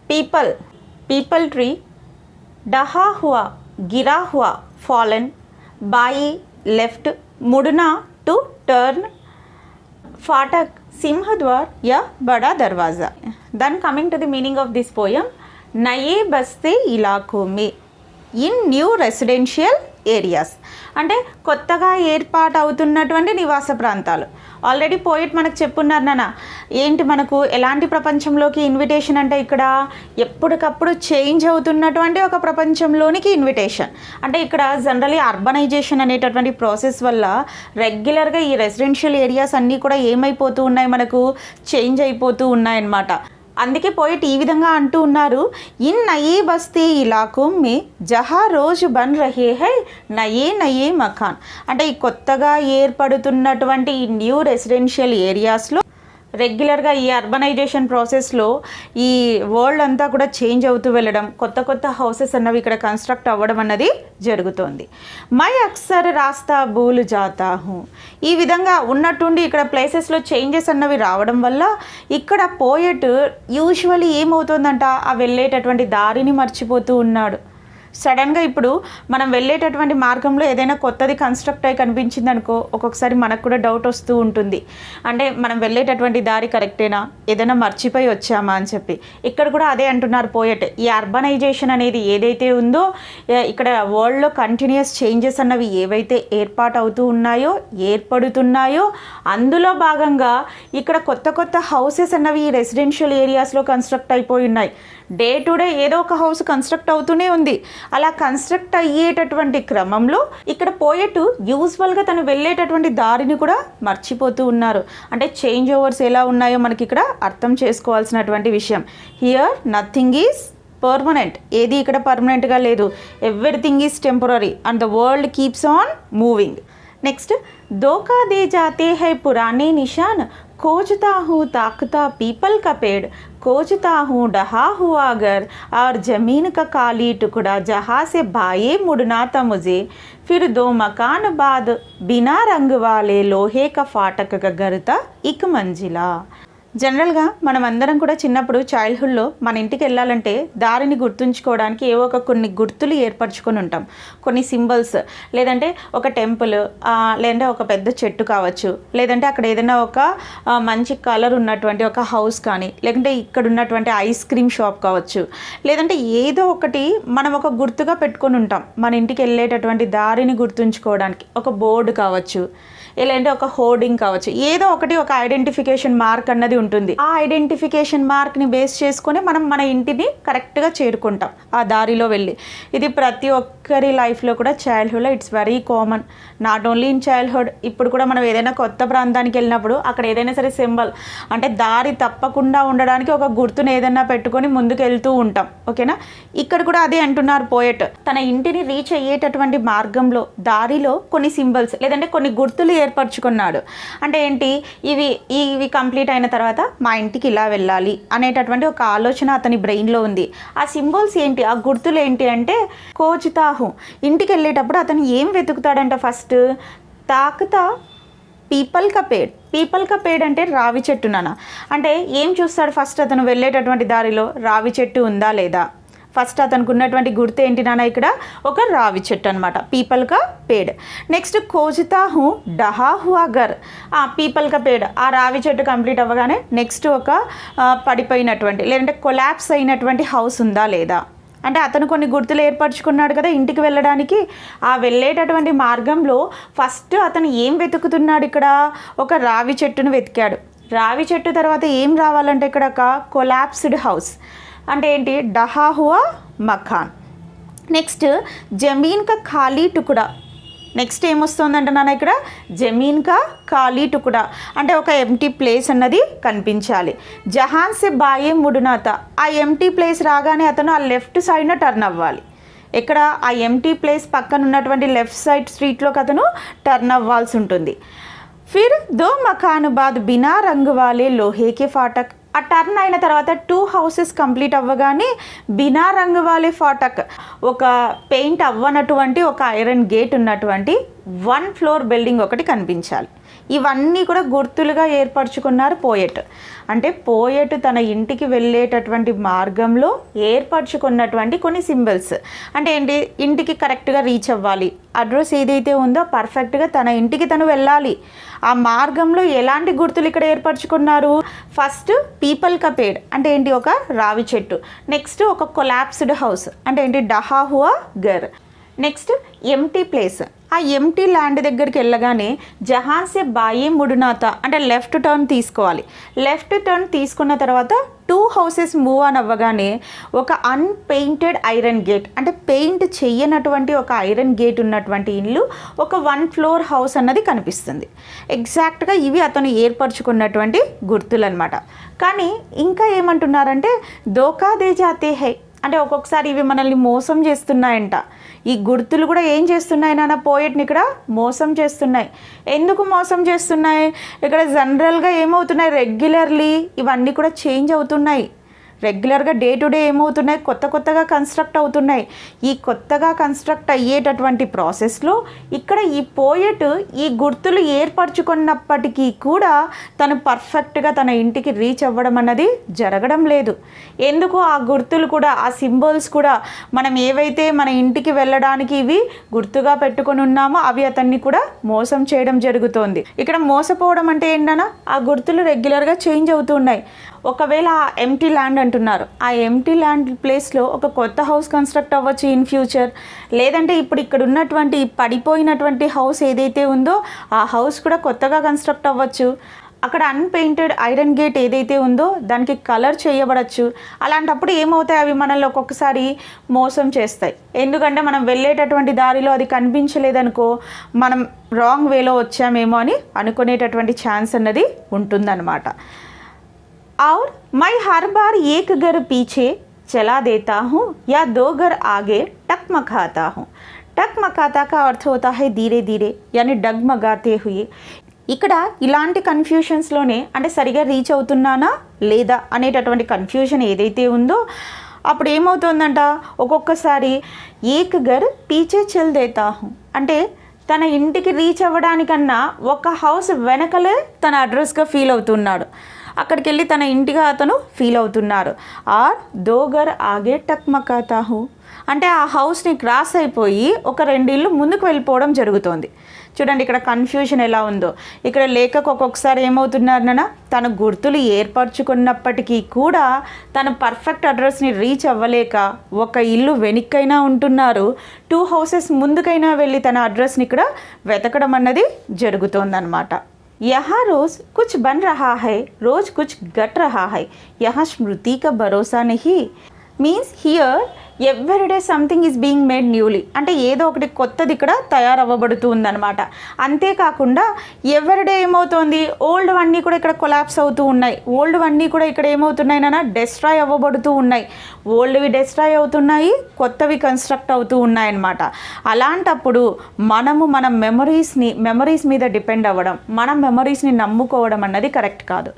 Peepal, peepal tree. डहा हुआ, गिरा हुआ, फॉलन. बाई, लेफ्ट. मुड़ना, टू टर्न. फाटक, सिंह द्वार या बड़ा दरवाज़ा. Then coming to the meaning of this poem, नए बस्ते इलाकों में, ఇన్ న్యూ రెసిడెన్షియల్ ఏరియాస్, అంటే కొత్తగా ఏర్పాటు అవుతున్నటువంటి నివాస ప్రాంతాలు. ఆల్రెడీ పోయిట్ మనకు చెప్పున్నారు నాన్న, ఏంటి మనకు ఎలాంటి ప్రపంచంలోకి ఇన్విటేషన్ అంటే ఇక్కడ ఎప్పటికప్పుడు చేంజ్ అవుతున్నటువంటి ఒక ప్రపంచంలోనికి ఇన్విటేషన్. అంటే ఇక్కడ జనరలీ అర్బనైజేషన్ అనేటటువంటి ప్రాసెస్ వల్ల రెగ్యులర్గా ఈ రెసిడెన్షియల్ ఏరియాస్ అన్నీ కూడా ఏమైపోతూ ఉన్నాయి, మనకు చేంజ్ అయిపోతూ ఉన్నాయన్నమాట. అందుకే పోయిట్ ఈ విధంగా అంటూ ఉన్నారు, ఇన్ నయే బస్తీ ఇలాకో మే జహా రోజ్ బన్ రహే హై నయే నయే మకాన్, అంటే ఈ కొత్తగా ఏర్పడుతున్నటువంటి ఈ న్యూ రెసిడెన్షియల్ ఏరియాస్లో రెగ్యులర్గా ఈ అర్బనైజేషన్ ప్రాసెస్లో ఈ వరల్డ్ అంతా కూడా చేంజ్ అవుతూ వెళ్ళడం, కొత్త కొత్త హౌసెస్ అన్నవి ఇక్కడ కన్స్ట్రక్ట్ అవ్వడం అన్నది జరుగుతోంది. మై అక్సర్ రాస్తా భూల్ జాతా హూ, ఈ విధంగా ఉన్నట్టుండి ఇక్కడ ప్లేసెస్లో చేంజెస్ అన్నవి రావడం వల్ల ఇక్కడ పోయెట్ యూజువల్లీ ఏమవుతుందంట, ఆ వెళ్ళేటటువంటి దారిని మర్చిపోతూ ఉన్నాడు. సడన్గా ఇప్పుడు మనం వెళ్ళేటటువంటి మార్గంలో ఏదైనా కొత్తది కన్స్ట్రక్ట్ అయి కనిపించింది అనుకో, ఒక్కొక్కసారి మనకు కూడా డౌట్ వస్తూ ఉంటుంది. అంటే మనం వెళ్ళేటటువంటి దారి కరెక్టేనా, ఏదైనా మర్చిపోయి వచ్చామా అని చెప్పి. ఇక్కడ కూడా అదే అంటున్నారు పోయెట్. ఈ అర్బనైజేషన్ అనేది ఏదైతే ఉందో, ఇక్కడ వరల్డ్లో కంటిన్యూస్ చేంజెస్ అన్నవి ఏవైతే ఏర్పాటు అవుతూ ఉన్నాయో, ఏర్పడుతున్నాయో, అందులో భాగంగా ఇక్కడ కొత్త కొత్త హౌసెస్ అన్నవి ఈ రెసిడెన్షియల్ ఏరియాస్లో కన్స్ట్రక్ట్ అయిపోయి ఉన్నాయి. డే టు డే ఏదో ఒక హౌస్ కన్స్ట్రక్ట్ అవుతూనే ఉంది. అలా కన్స్ట్రక్ట్ అయ్యేటటువంటి క్రమంలో ఇక్కడ పోయెట్ యూజువల్గా తను వెళ్ళేటటువంటి దారిని కూడా మర్చిపోతూ ఉన్నారు. అంటే చేంజ్ ఓవర్స్ ఎలా ఉన్నాయో మనకి ఇక్కడ అర్థం చేసుకోవాల్సినటువంటి విషయం. హియర్ నథింగ్ ఈజ్ పర్మనెంట్, ఏది ఇక్కడ పర్మనెంట్గా లేదు. Everything is temporary and the world keeps on moving. Next, धोखा दे जाते हैं पुराने निशान, खोजता हूँ ताकता पीपल का पेड़, खोजता हूँ डहा हुआ घर और ज़मीन का खाली टुकड़ा, जहाँ से भाए मुड़ना था मुझे, फिर 2 मकान बाद बिना रंग वाले लोहे का फाटक का घर था एक मंजिला. జనరల్గా మనం అందరం కూడా చిన్నప్పుడు చైల్డ్హుడ్లో మన ఇంటికి వెళ్ళాలంటే దారిని గుర్తుంచుకోవడానికి ఏవో ఒక కొన్ని గుర్తులు ఏర్పరచుకొని ఉంటాం. కొన్ని సింబల్స్, లేదంటే ఒక టెంపుల్, లేదంటే ఒక పెద్ద చెట్టు కావచ్చు, లేదంటే అక్కడ ఏదైనా ఒక మంచి కలర్ ఉన్నటువంటి ఒక హౌస్ కానీ, లేదంటే ఇక్కడ ఉన్నటువంటి ఐస్ క్రీమ్ షాప్ కావచ్చు, లేదంటే ఏదో ఒకటి మనం ఒక గుర్తుగా పెట్టుకొని ఉంటాం. మన ఇంటికి వెళ్ళేటటువంటి దారిని గుర్తుంచుకోవడానికి ఒక బోర్డు కావచ్చు, లేదంటే ఒక హోర్డింగ్ కావచ్చు, ఏదో ఒకటి ఒక ఐడెంటిఫికేషన్ మార్క్ అన్నది ఉంటుంది. ఆ ఐడెంటిఫికేషన్ మార్క్ని బేస్ చేసుకొని మనం మన ఇంటిని కరెక్ట్గా చేరుకుంటాం ఆ దారిలో వెళ్ళి. ఇది ప్రతి ఒక్కరి లైఫ్లో కూడా చైల్డ్హుడ్లో it's very common. Not only in childhood, ఇప్పుడు కూడా మనం ఏదైనా కొత్త ప్రాంతానికి వెళ్ళినప్పుడు అక్కడ ఏదైనా సరే సింబల్, అంటే దారి తప్పకుండా ఉండడానికి ఒక గుర్తును ఏదైనా పెట్టుకొని ముందుకు వెళ్తూ ఉంటాం. ఓకేనా, ఇక్కడ కూడా అదే అంటున్నారు పోయెట్. తన ఇంటిని రీచ్ అయ్యేటటువంటి మార్గంలో దారిలో కొన్ని సింబల్స్ లేదంటే కొన్ని గుర్తులు ఏర్పరచుకున్నాడు. అంటే ఏంటి, ఇవి కంప్లీట్ అయిన తర్వాత మా ఇంటికి ఇలా వెళ్ళాలి అనేటటువంటి ఒక ఆలోచన అతని బ్రెయిన్లో ఉంది. ఆ సింబల్స్ ఏంటి, ఆ గుర్తులు ఏంటి అంటే, కోచుతాహు, ఇంటికి వెళ్ళేటప్పుడు అతను ఏం వెతుకుతాడంట, ఫస్ట్ తాకుతా పీపల్ కా పేడ్. పీపల్ కా పేడ్ అంటే రావి చెట్టు నాన్న. అంటే ఏం చూస్తాడు ఫస్ట్ అతను వెళ్ళేటటువంటి దారిలో, రావి చెట్టు ఉందా లేదా. ఫస్ట్ అతనికి ఉన్నటువంటి గుర్తు ఏంటి నాన్న, ఇక్కడ ఒక రావి చెట్టు అనమాట, పీపల్ కా పేడ్. నెక్స్ట్ కోజుతా హూ డహా హువా గర్. పీపల్ కా పేడ్, ఆ రావి చెట్టు కంప్లీట్ అవ్వగానే నెక్స్ట్ ఒక పడిపోయినటువంటి లేదంటే కొలాప్స్ అయినటువంటి హౌస్ ఉందా లేదా. అంటే అతను కొన్ని గుర్తులు ఏర్పరచుకున్నాడు కదా ఇంటికి వెళ్ళడానికి. ఆ వెళ్ళేటటువంటి మార్గంలో ఫస్ట్ అతను ఏం వెతుకుతున్నాడు, ఇక్కడ ఒక రావి చెట్టును వెతికాడు. రావి చెట్టు తర్వాత ఏం రావాలంటే ఇక్కడ ఒక కొలాప్స్డ్ హౌస్, అంటే ఏంటి, డహా హువా మకాన్. నెక్స్ట్ జమీన్ కా ఖాళీ టుకుడా. నెక్స్ట్ ఏమొస్తుందంటే నాన్న ఇక్కడ జమీన్ కా ఖాళీ టుకుడా, అంటే ఒక ఎంటీ ప్లేస్ అన్నది కనిపించాలి. జహాన్ సే బాయే ముడునాత, ఆ ఎంటీ ప్లేస్ రాగానే అతను ఆ లెఫ్ట్ సైడ్న టర్న్ అవ్వాలి. ఇక్కడ ఆ ఎంటీ ప్లేస్ పక్కన ఉన్నటువంటి లెఫ్ట్ సైడ్ స్ట్రీట్లోకి అతను టర్న్ అవ్వాల్సి ఉంటుంది. ఫిర్ 2 మకాన్ బాద్ బినా రంగు వాలే లోహేకే ఫాటక్. ఆ టర్న్ అయిన తర్వాత 2 హౌసెస్ కంప్లీట్ అవ్వగానే బినా రంగు వాలే ఫాటక్, ఒక పెయింట్ అవ్వనటువంటి ఒక ఐరన్ గేట్ ఉన్నటువంటి 1 ఫ్లోర్ బిల్డింగ్ ఒకటి కనిపించాలి. ఇవన్నీ కూడా గుర్తులుగా ఏర్పరచుకున్నారు పోయెట్. అంటే పోయెట్ తన ఇంటికి వెళ్ళేటటువంటి మార్గంలో ఏర్పరచుకున్నటువంటి కొన్ని సింబల్స్. అంటే ఏంటి, ఇంటికి కరెక్ట్గా రీచ్ అవ్వాలి, అడ్రస్ ఏదైతే ఉందో పర్ఫెక్ట్గా తన ఇంటికి తను వెళ్ళాలి. ఆ మార్గంలో ఎలాంటి గుర్తులు ఇక్కడ ఏర్పరచుకున్నారు, ఫస్ట్ పీపల్ కా పేడ్ అంటే ఏంటి, ఒక రావి చెట్టు. నెక్స్ట్ ఒక కొలాప్స్డ్ హౌస్, అంటే ఏంటి, డహా హువా గర్. నెక్స్ట్ ఎంటీ ప్లేస్, ఆ ఎంటీ ల్యాండ్ దగ్గరికి వెళ్ళగానే జహాన్ సే బాయే ముడునాత, అంటే లెఫ్ట్ టర్న్ తీసుకోవాలి. లెఫ్ట్ టర్న్ తీసుకున్న తర్వాత 2 హౌసెస్ మూవ్ ఆన్ అవ్వగానే ఒక అన్పెయింటెడ్ ఐరన్ గేట్, అంటే పెయింట్ చెయ్యనటువంటి ఒక ఐరన్ గేట్ ఉన్నటువంటి ఇల్లు, ఒక 1 ఫ్లోర్ హౌస్ అన్నది కనిపిస్తుంది. ఎగ్జాక్ట్గా ఇవి అతను ఏర్పరచుకున్నటువంటి గుర్తులు అనమాట. కానీ ఇంకా ఏమంటున్నారంటే దోకా దే జాతే హై, అంటే ఒక్కొక్కసారి ఇవి మనల్ని మోసం చేస్తున్నాయంట. ఈ గుర్తులు కూడా ఏం చేస్తున్నాయి నాన్న, పోయెట్ని ఇక్కడ మోసం చేస్తున్నాయి. ఎందుకు మోసం చేస్తున్నాయి? ఇక్కడ జనరల్గా ఏమవుతున్నాయి, రెగ్యులర్లీ ఇవన్నీ కూడా చేంజ్ అవుతున్నాయి. రెగ్యులర్గా డే టు డే ఏమవుతున్నాయి, కొత్తగా కన్స్ట్రక్ట్ అవుతున్నాయి. ఈ కొత్తగా కన్స్ట్రక్ట్ అయ్యేటటువంటి ప్రాసెస్లో ఇక్కడ ఈ పోయెట్ ఈ గుర్తులు ఏర్పరచుకున్నప్పటికీ కూడా తను పర్ఫెక్ట్గా తన ఇంటికి రీచ్ అవ్వడం అన్నది జరగడం లేదు. ఎందుకు? ఆ గుర్తులు కూడా, ఆ సింబల్స్ కూడా మనం ఏవైతే మన ఇంటికి వెళ్ళడానికి ఇవి గుర్తుగా పెట్టుకొని ఉన్నామో అవి అతన్ని కూడా మోసం చేయడం జరుగుతోంది. ఇక్కడ మోసపోవడం అంటే ఏంటన్నా, ఆ గుర్తులు రెగ్యులర్గా చేంజ్ అవుతున్నాయి. ఒకవేళ ఆ ఎంటీ ల్యాండ్ అంటున్నారు, ఆ ఎంటీ ల్యాండ్ ప్లేస్లో ఒక కొత్త హౌస్ కన్స్ట్రక్ట్ అవ్వచ్చు ఇన్ ఫ్యూచర్. లేదంటే ఇప్పుడు ఇక్కడ ఉన్నటువంటి పడిపోయినటువంటి హౌస్ ఏదైతే ఉందో ఆ హౌస్ కూడా కొత్తగా కన్స్ట్రక్ట్ అవ్వచ్చు. అక్కడ అన్పెయింటెడ్ ఐరన్ గేట్ ఏదైతే ఉందో దానికి కలర్ చేయబడచ్చు. అలాంటప్పుడు ఏమవుతాయి, అవి మనల్ని ఒక్కొక్కసారి మోసం చేస్తాయి. ఎందుకంటే మనం వెళ్ళేటటువంటి దారిలో అది కనిపించలేదనుకో, మనం రాంగ్ వేలో వచ్చామేమో అని అనుకునేటటువంటి ఛాన్స్ అన్నది ఉంటుందన్నమాట. और मैं हर बार एक घर पीछे चला देता हूँ या 2 घर आगे टकमकाता हूँ. टकमकाता का अर्थ होता है धीरे धीरे, यानी डगमगाते हुए. ఇక్కడ ఇలాంటి కన్ఫ్యూషన్స్లోనే అంటే సరిగా రీచ్ అవుతున్నానా లేదా అనేటటువంటి కన్ఫ్యూజన్ ఏదైతే ఉందో అప్పుడు ఏమవుతుందంట, ఒక్కొక్కసారి ఏక్ ఘర్ పీచే చల్ దేతా హూ, అంటే తన ఇంటికి రీచ్ అవ్వడానికన్నా ఒక హౌస్ వెనకలే తన అడ్రస్గా ఫీల్ అవుతున్నాడు. అక్కడికి వెళ్ళి తన ఇంటిగా అతను ఫీల్ అవుతున్నారు. ఆర్ 2 घर ఆగే టక్మకాతా హూ, అంటే ఆ హౌస్ని క్రాస్ అయిపోయి ఒక 2 ఇళ్ళు ముందుకు వెళ్ళిపోవడం జరుగుతోంది. చూడండి ఇక్కడ కన్ఫ్యూజన్ ఎలా ఉందో. ఇక్కడ లేఖకు ఒక్కొక్కసారి ఏమవుతున్నారన, తన గుర్తులు ఏర్పరచుకున్నప్పటికీ కూడా తన పర్ఫెక్ట్ అడ్రస్ని రీచ్ అవ్వలేక ఒక ఇల్లు వెనక్కైనా ఉంటున్నారు, 2 హౌసెస్ ముందుకైనా వెళ్ళి తన అడ్రస్ని ఇక్కడ వెతకడం అన్నది జరుగుతోందన్నమాట. यहाँ रोज़ कुछ बन रहा है, रोज़ कुछ घट रहा है, यहाँ स्मृति का भरोसा नहीं. Means here everyday something is being made newly, అంటే ఏదో ఒకటి కొత్తది ఇక్కడ తయారవ్వబడుతూ ఉందన్నమాట. అంతేకాకుండా ఎవ్రీడే ఏమవుతోంది, ఓల్డ్ అన్నీ కూడా ఇక్కడ కొలాప్స్ అవుతూ ఉన్నాయి. ఓల్డ్ అన్నీ కూడా ఇక్కడ ఏమవుతున్నాయి నాన్న, డెస్ట్రాయ్ అవ్వబడుతూ ఉన్నాయి. ఓల్డ్వి డెస్ట్రాయ్ అవుతున్నాయి, కొత్తవి కన్స్ట్రక్ట్ అవుతూ ఉన్నాయన్నమాట. అలాంటప్పుడు మనము మన మెమరీస్ మీద డిపెండ్ అవ్వడం, మన మెమరీస్ని నమ్ముకోవడం అన్నది కరెక్ట్ కాదు.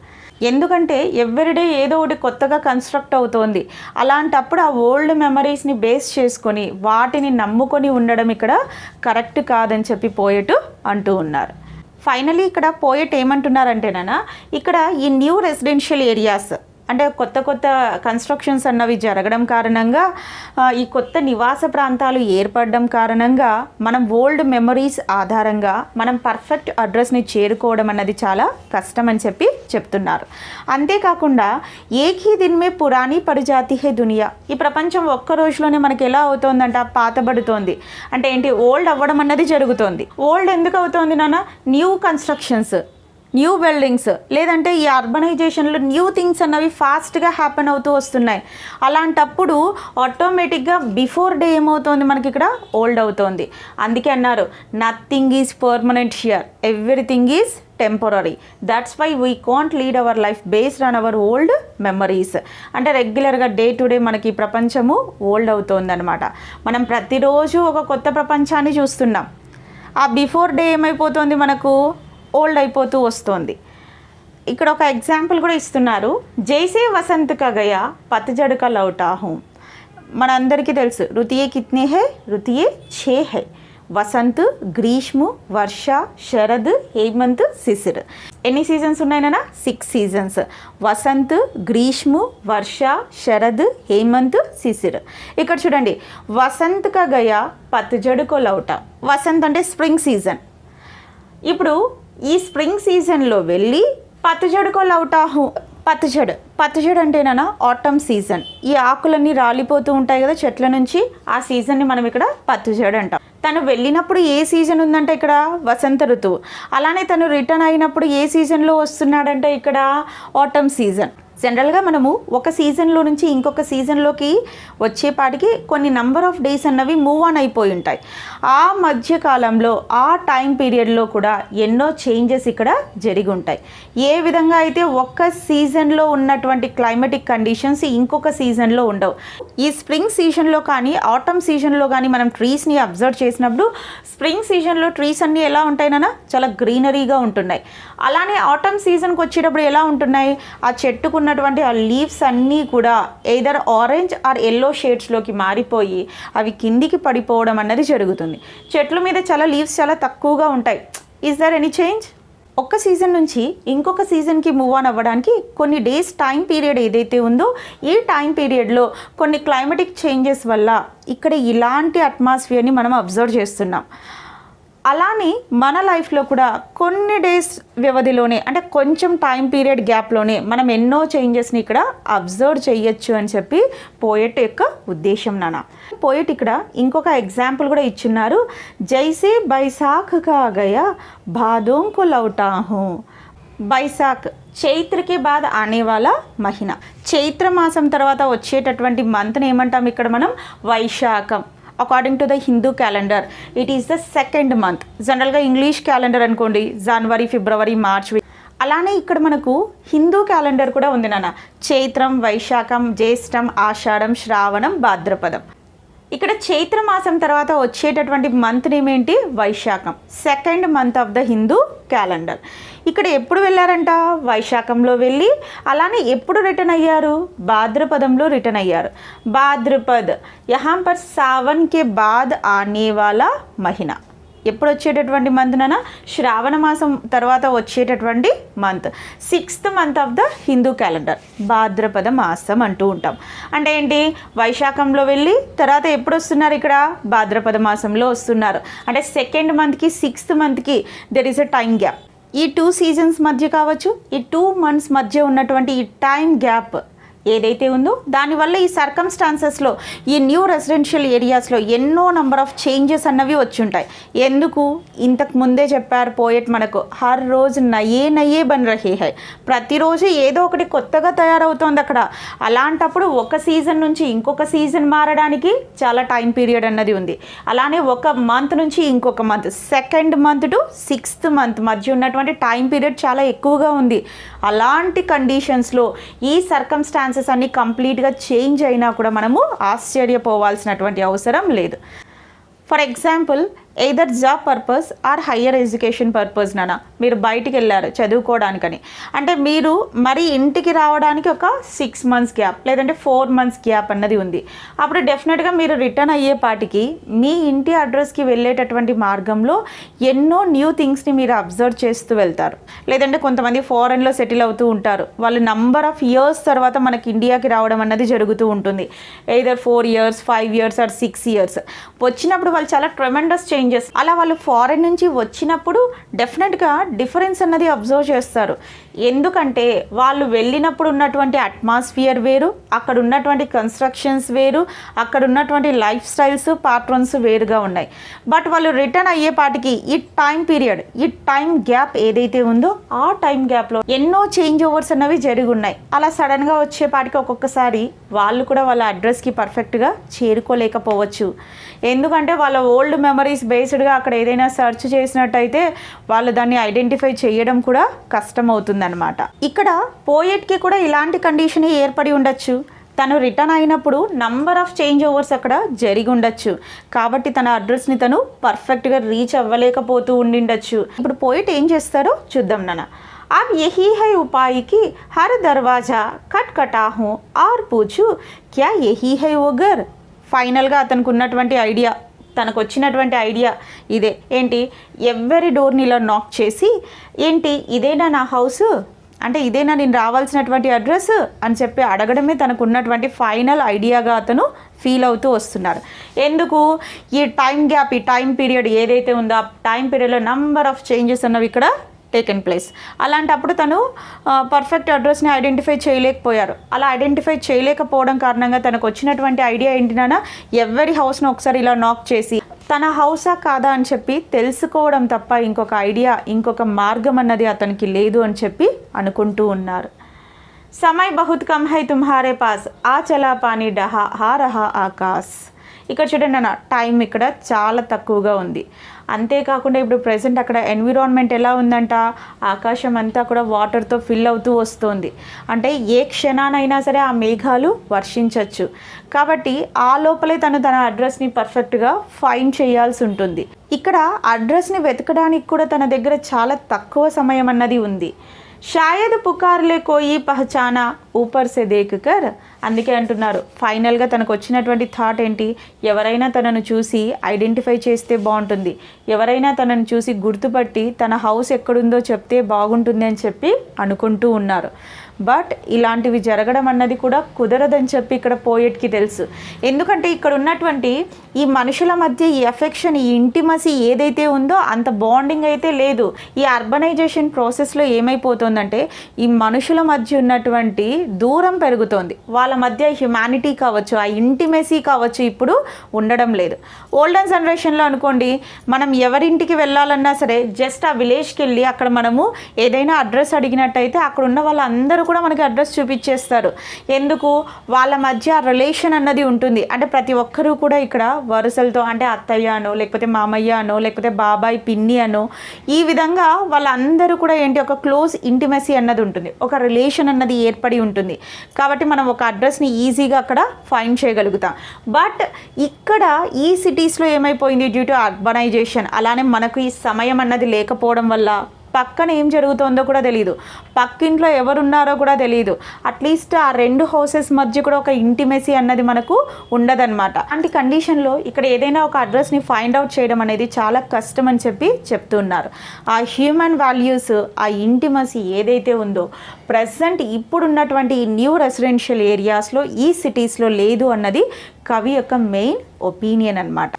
ఎందుకంటే ఎవ్రీడే ఏదో ఒకటి కొత్తగా కన్స్ట్రక్ట్ అవుతోంది. అలాంటప్పుడు ఆ ఓల్డ్ మెమరీస్ని బేస్ చేసుకొని వాటిని నమ్ముకొని ఉండడం ఇక్కడ కరెక్ట్ కాదని చెప్పి పోయెట్ అంటూ ఉన్నారు. ఫైనలీ ఇక్కడ పోయెట్ ఏమంటున్నారంటేనా, ఇక్కడ ఈ న్యూ రెసిడెన్షియల్ ఏరియాస్ అంటే కొత్త కన్స్ట్రక్షన్స్ అన్నవి జరగడం కారణంగా, ఈ కొత్త నివాస ప్రాంతాలు ఏర్పడడం కారణంగా మనం ఓల్డ్ మెమరీస్ ఆధారంగా మనం పర్ఫెక్ట్ అడ్రస్ని చేరుకోవడం అన్నది చాలా కష్టం అని చెప్పి చెప్తున్నారు. అంతేకాకుండా ఏక్ హీ దిన్ మే పురాణీ పడిజాతి హే దునియా, ఈ ప్రపంచం ఒక్క రోజులోనే మనకి ఎలా అవుతోందంట, పాతబడుతోంది. అంటే ఏంటి, ఓల్డ్ అవ్వడం అన్నది జరుగుతోంది. ఓల్డ్ ఎందుకు అవుతోంది నాన్న, న్యూ కన్స్ట్రక్షన్స్, న్యూ బిల్డింగ్స్, లేదంటే ఈ అర్బనైజేషన్లో న్యూ థింగ్స్ అన్నవి ఫాస్ట్గా హ్యాపెన్ అవుతూ వస్తున్నాయి. అలాంటప్పుడు ఆటోమేటిక్గా బిఫోర్ డే ఏమవుతోంది, మనకి ఇక్కడ ఓల్డ్ అవుతోంది. అందుకే అన్నారు nothing is permanent here, everything is temporary. That's why we can't lead our life based on our old memories. అంటే రెగ్యులర్గా డే టు డే మనకి ప్రపంచము ఓల్డ్ అవుతోంది అనమాట. మనం ప్రతిరోజు ఒక కొత్త ప్రపంచాన్ని చూస్తున్నాం. ఆ బిఫోర్ డే ఏమైపోతుంది, మనకు ఓల్డ్ అయిపోతూ వస్తుంది. ఇక్కడ ఒక ఎగ్జాంపుల్ కూడా ఇస్తున్నారు. జైసే వసంత్ కా గయా పతझड़ का लौटा हूँ. మనందరికీ తెలుసు రుతియే కిత్నే హై, రుతియే 6 హై. వసంత్, గ్రీష్మ, వర్ష, శరద్, హేమంత్, శిశిర్. ఎన్ని సీజన్స్ ఉన్నాయన్నా, 6 సీజన్స్. వసంత్, గ్రీష్మ, వర్ష, శరద్, హేమంత్, శిశిర్. ఇక్కడ చూడండి, వసంత్ కా గయా పతझड़ को लौटा. వసంత్ అంటే స్ప్రింగ్ సీజన్. ఇప్పుడు ఈ స్ప్రింగ్ సీజన్లో వెళ్ళి పతझड़ को लौटा हूँ. పతझड़ అంటేనా ఆటమ్ సీజన్. ఈ ఆకులన్నీ రాలిపోతూ ఉంటాయి కదా చెట్ల నుంచి, ఆ సీజన్ని మనం ఇక్కడ పతझड़ అంటాం. తను వెళ్ళినప్పుడు ఏ సీజన్ ఉందంటే ఇక్కడ వసంత ఋతువు. అలానే తను రిటర్న్ అయినప్పుడు ఏ సీజన్లో వస్తున్నాడంటే ఇక్కడ ఆటమ్ సీజన్. జనరల్గా మనము ఒక సీజన్లో నుంచి ఇంకొక సీజన్లోకి వచ్చేపాటికి కొన్ని నెంబర్ ఆఫ్ డేస్ అన్నవి మూవ్ ఆన్ అయిపోయి ఉంటాయి. ఆ మధ్యకాలంలో ఆ టైం పీరియడ్లో కూడా ఎన్నో చేంజెస్ ఇక్కడ జరిగి ఉంటాయి. ఏ విధంగా అయితే ఒక్క సీజన్లో ఉన్నటువంటి క్లైమేటిక్ కండిషన్స్ ఇంకొక సీజన్లో ఉండవు. ఈ స్ప్రింగ్ సీజన్లో కానీ ఆటమ్ సీజన్లో కానీ మనం ట్రీస్ని అబ్జర్వ్ చేసినప్పుడు స్ప్రింగ్ సీజన్లో ట్రీస్ అన్నీ ఎలా ఉంటాయినా చాలా గ్రీనరీగా ఉంటున్నాయి. అలానే ఆటమ్ సీజన్కి వచ్చేటప్పుడు ఎలా ఉంటున్నాయి, ఆ చెట్టుకు ఉన్నటువంటి ఆ లీవ్స్ అన్నీ కూడా ఎయిదర్ ఆరెంజ్ ఆర్ ఎల్లో షేడ్స్లోకి మారిపోయి అవి కిందికి పడిపోవడం అన్నది జరుగుతుంది. చెట్ల మీద చాలా లీవ్స్ చాలా తక్కువగా ఉంటాయి. Is there any change? ఒక్క సీజన్ నుంచి ఇంకొక సీజన్కి మూవ్ ఆన్ అవ్వడానికి కొన్ని డేస్ టైం పీరియడ్ ఏదైతే ఉందో ఈ టైం పీరియడ్లో కొన్ని క్లైమేటిక్ చేంజెస్ వల్ల ఇక్కడ ఇలాంటి అట్మాస్ఫియర్ని మనం అబ్జర్వ్ చేస్తున్నాం. అలానే మన లైఫ్లో కూడా కొన్ని డేస్ వ్యవధిలోనే అంటే కొంచెం టైం పీరియడ్ గ్యాప్లోనే మనం ఎన్నో చేంజెస్ని ఇక్కడ అబ్జర్వ్ చేయొచ్చు అని చెప్పి పోయెట్ యొక్క ఉద్దేశం నాన్న. పోయెట్ ఇక్కడ ఇంకొక ఎగ్జాంపుల్ కూడా ఇచ్చున్నారు. జైసే బైసాఖ్ కా గయా భాదోం కో లౌటా హూ. బైసాఖ్ చైత్రకి బాధ ఆనేవాళ్ళ మహిన. చైత్ర మాసం తర్వాత వచ్చేటటువంటి మంత్ని ఏమంటాం ఇక్కడ మనం? Vaisakham. According to the Hindu calendar it is the second month. జనరల్గా ఇంగ్లీష్ క్యాలెండర్ అనుకోండి జనవరి, ఫిబ్రవరి, మార్చ్. అలానే ఇక్కడ మనకు హిందూ క్యాలెండర్ కూడా ఉంది నాన్న. చైత్రం, వైశాఖం, జ్యేష్టం, ఆషాఢం, శ్రావణం, భాద్రపదం. ఇక్కడ చైత్ర మాసం తర్వాత వచ్చేటటువంటి మంత్ నేమ్ ఏంటి? Vaisakham, second month of the Hindu calendar. ఇక్కడ ఎప్పుడు వెళ్ళారంట? వైశాఖంలో వెళ్ళి అలానే ఎప్పుడు రిటర్న్ అయ్యారు? భాద్రపదంలో రిటర్న్ అయ్యారు. భాద్రపద్ యహాం పర్ సావన్ కే బాద్ ఆనే వాలా మహినా. ఎప్పుడు వచ్చేటటువంటి మంత్ నాన్న? శ్రావణ మాసం తర్వాత వచ్చేటటువంటి month, sixth month of the Hindu calendar, భాద్రపద మాసం అంటూ ఉంటాం. అంటే ఏంటి? వైశాఖంలో వెళ్ళి తర్వాత ఎప్పుడు వస్తున్నారు? ఇక్కడ భాద్రపద మాసంలో వస్తున్నారు. అంటే సెకండ్ మంత్కి సిక్స్త్ మంత్కి there is a time gap. ఈ 2 సీజన్స్ మధ్య కావచ్చు, ఈ 2 months మధ్య ఉన్నటువంటి ఈ టైం గ్యాప్ ఏదైతే ఉందో దానివల్ల ఈ సర్కమ్స్టాన్సెస్లో ఈ న్యూ రెసిడెన్షియల్ ఏరియాస్లో ఎన్నో నెంబర్ ఆఫ్ చేంజెస్ అన్నవి వచ్చి ఉంటాయి. ఎందుకు? ఇంతకు ముందే చెప్పారు పోయెట్ మనకు, హర్ రోజు నయే నయే బన్ రహే హై. ప్రతిరోజు ఏదో ఒకటి కొత్తగా తయారవుతోంది అక్కడ. అలాంటప్పుడు ఒక సీజన్ నుంచి ఇంకొక సీజన్ మారడానికి చాలా టైం పీరియడ్ అన్నది ఉంది. అలానే ఒక మంత్ నుంచి ఇంకొక month, second month to sixth month మధ్య ఉన్నటువంటి టైం పీరియడ్ చాలా ఎక్కువగా ఉంది. అలాంటి కండిషన్స్లో ఈ సర్కమ్స్టాన్సెస్ అన్ని కంప్లీట్గా చేంజ్ అయినా కూడా మనము ఆశ్చర్యపోవాల్సినటువంటి అవసరం లేదు. For example either job purpose or higher education purpose నాన్న, మీరు బయటికి వెళ్ళారు చదువుకోవడానికని, అంటే మీరు మరి ఇంటికి రావడానికి ఒక 6 months గ్యాప్ లేదంటే 4 months గ్యాప్ అన్నది ఉంది. అప్పుడు డెఫినెట్గా మీరు రిటర్న్ అయ్యేపాటికి మీ ఇంటి అడ్రస్కి వెళ్ళేటటువంటి మార్గంలో ఎన్నో న్యూ థింగ్స్ని మీరు అబ్జర్వ్ చేస్తూ వెళ్తారు. లేదంటే కొంతమంది ఫారెన్లో సెటిల్ అవుతూ ఉంటారు. వాళ్ళు నంబర్ ఆఫ్ ఇయర్స్ తర్వాత మనకి ఇండియాకి రావడం అన్నది జరుగుతూ ఉంటుంది. Either 4 years, 5 years or 6 years వచ్చినప్పుడు వాళ్ళు చాలా ట్రెమెండస్ చేంజ్. అలా వాళ్ళు ఫారెన్ నుంచి వచ్చినప్పుడు డెఫినెట్గా డిఫరెన్స్ అన్నది అబ్జర్వ్ చేస్తారు. ఎందుకంటే వాళ్ళు వెళ్ళినప్పుడు ఉన్నటువంటి అట్మాస్ఫియర్ వేరు, అక్కడ ఉన్నటువంటి కన్స్ట్రక్షన్స్ వేరు, అక్కడ ఉన్నటువంటి లైఫ్ స్టైల్స్ ప్యాట్రన్స్ వేరుగా ఉన్నాయి. బట్ వాళ్ళు రిటర్న్ అయ్యేపాటికి ఈ టైం పీరియడ్, ఈ టైం గ్యాప్ ఏదైతే ఉందో ఆ టైం గ్యాప్లో ఎన్నో చేంజ్ ఓవర్స్ అన్నవి జరిగి ఉన్నాయి. అలా సడన్గా వచ్చేపాటికి ఒక్కొక్కసారి వాళ్ళు కూడా వాళ్ళ అడ్రస్కి పర్ఫెక్ట్గా చేరుకోలేకపోవచ్చు. ఎందుకంటే వాళ్ళ ఓల్డ్ మెమరీస్ బేస్డ్గా అక్కడ ఏదైనా సెర్చ్ చేసినట్టయితే వాళ్ళు దాన్ని ఐడెంటిఫై చేయడం కూడా కష్టం అవుతుందన్నమాట. ఇక్కడ పోయెట్కి కూడా ఇలాంటి కండిషన్ ఏర్పడి ఉండొచ్చు. తను రిటర్న్ అయినప్పుడు నంబర్ ఆఫ్ చేంజ్ ఓవర్స్ అక్కడ జరిగి ఉండొచ్చు. కాబట్టి తన అడ్రస్ని తను పర్ఫెక్ట్గా రీచ్ అవ్వలేకపోతూ ఉండిండొచ్చు. ఇప్పుడు పోయెట్ ఏం చేస్తారో చూద్దాం నాన్న. अब यही है उपाय कि हर दरवाज़ा खटखटा हूँ और पूछू क्या यही है वो घर. ఫైనల్గా అతనికి ఉన్నటువంటి ఐడియా, తనకు వచ్చినటువంటి ఐడియా ఇదే. ఏంటి? ఎవరి డోర్ని ఇలా నాక్ చేసి ఏంటి ఇదేనా నా హౌస్, అంటే ఇదేనా నేను రావాల్సినటువంటి అడ్రస్ అని చెప్పి అడగడమే తనకు ఉన్నటువంటి ఫైనల్ ఐడియాగా అతను ఫీల్ అవుతూ వస్తున్నారు. ఎందుకు? ఈ టైం గ్యాప్, ఈ టైం పీరియడ్ ఏదైతే ఉందో ఆ టైం పీరియడ్లో నంబర్ ఆఫ్ చేంజెస్ అన్నవి ఇక్కడ టేకెన్ ప్లేస్. అలాంటప్పుడు తను పర్ఫెక్ట్ అడ్రస్ని ఐడెంటిఫై చేయలేకపోయారు. అలా ఐడెంటిఫై చేయలేకపోవడం కారణంగా తనకు వచ్చినటువంటి ఐడియా ఏంటినా, ఎవరి హౌస్ను ఒకసారి ఇలా నాక్ చేసి తన హౌసా కాదా అని చెప్పి తెలుసుకోవడం తప్ప ఇంకొక ఐడియా, ఇంకొక మార్గం అన్నది అతనికి లేదు అని చెప్పి అనుకుంటూ ఉన్నారు. समय बहुत कम है तुम्हारे पास ఆ చలా పానీ డహా హా రహా ఆకాశ్. ఇక్కడ చూడండి అన్న, టైం ఇక్కడ చాలా తక్కువగా ఉంది. అంతేకాకుండా ఇప్పుడు ప్రజెంట్ అక్కడ ఎన్విరాన్మెంట్ ఎలా ఉందంట, ఆకాశం అంతా కూడా వాటర్తో ఫిల్ అవుతూ వస్తుంది. అంటే ఏ క్షణానైనా సరే ఆ మేఘాలు వర్షించవచ్చు. కాబట్టి ఆ లోపలే తన అడ్రస్ని పర్ఫెక్ట్గా ఫైండ్ చేయాల్సి ఉంటుంది. ఇక్కడ అడ్రస్ని వెతకడానికి కూడా తన దగ్గర చాలా తక్కువ సమయం అన్నది ఉంది. షాయద్ పుకార్లే కోయి పహచానా ఊపర్ సే దేక్ కర్. అందుకే అంటున్నారు ఫైనల్గా తనకు వచ్చినటువంటి థాట్ ఏంటి, ఎవరైనా తనను చూసి ఐడెంటిఫై చేస్తే బాగుంటుంది, ఎవరైనా తనను చూసి గుర్తుపట్టి తన హౌస్ ఎక్కడుందో చెప్తే బాగుంటుంది అని చెప్పి అనుకుంటూ ఉన్నారు. బట్ ఇలాంటివి జరగడం అన్నది కూడా కుదరదని చెప్పి ఇక్కడ పోయెట్కి తెలుసు. ఎందుకంటే ఇక్కడ ఉన్నటువంటి ఈ మనుషుల మధ్య ఈ ఎఫెక్షన్, ఈ ఇంటిమసీ ఏదైతే ఉందో అంత బాండింగ్ అయితే లేదు. ఈ అర్బనైజేషన్ ప్రాసెస్లో ఏమైపోతుందంటే ఈ మనుషుల మధ్య ఉన్నటువంటి దూరం పెరుగుతోంది. వాళ్ళ మధ్య హ్యుమానిటీ కావచ్చు, ఆ ఇంటిమసీ కావచ్చు, ఇప్పుడు ఉండడం లేదు. ఓల్డెన్ జనరేషన్లో అనుకోండి, మనం ఎవరింటికి వెళ్ళాలన్నా సరే జస్ట్ ఆ విలేజ్కి వెళ్ళి అక్కడ మనము ఏదైనా అడ్రస్ అడిగినట్టయితే అక్కడ ఉన్న వాళ్ళందరూ కూడా మనకి అడ్రస్ చూపించేస్తారు. ఎందుకు, వాళ్ళ మధ్య రిలేషన్ అన్నది ఉంటుంది. అంటే ప్రతి ఒక్కరూ కూడా ఇక్కడ వరుసలతో, అంటే అత్తయ్య అనో లేకపోతే మామయ్య అనో లేకపోతే బాబాయ్ పిన్ని అనో, ఈ విధంగా వాళ్ళందరూ కూడా ఏంటి, ఒక క్లోజ్ ఇంటిమసీ అన్నది ఉంటుంది, ఒక రిలేషన్ అన్నది ఏర్పడి ఉంటుంది. కాబట్టి మనం ఒక అడ్రస్ని ఈజీగా అక్కడ ఫైండ్ చేయగలుగుతాం. బట్ ఇక్కడ ఈ సిటీస్లో ఏమైపోయింది, డ్యూ టు అర్బనైజేషన్, అలానే మనకు ఈ సమయం అన్నది లేకపోవడం వల్ల పక్కన ఏం జరుగుతుందో కూడా తెలియదు, పక్కింట్లో ఎవరున్నారో కూడా తెలియదు. అట్లీస్ట్ ఆ రెండు హౌసెస్ మధ్య కూడా ఒక ఇంటిమసీ అన్నది మనకు ఉండదన్నమాట. అలాంటి కండిషన్లో ఇక్కడ ఏదైనా ఒక అడ్రస్ని ఫైండ్ అవుట్ చేయడం అనేది చాలా కష్టం అని చెప్పి చెప్తున్నారు. ఆ హ్యూమన్ వాల్యూస్, ఆ ఇంటిమసీ ఏదైతే ఉందో ప్రజెంట్ ఇప్పుడున్నటువంటి ఈ న్యూ రెసిడెన్షియల్ ఏరియాస్లో, ఈ సిటీస్లో లేదు అన్నది కవి యొక్క మెయిన్ ఒపీనియన్ అన్నమాట.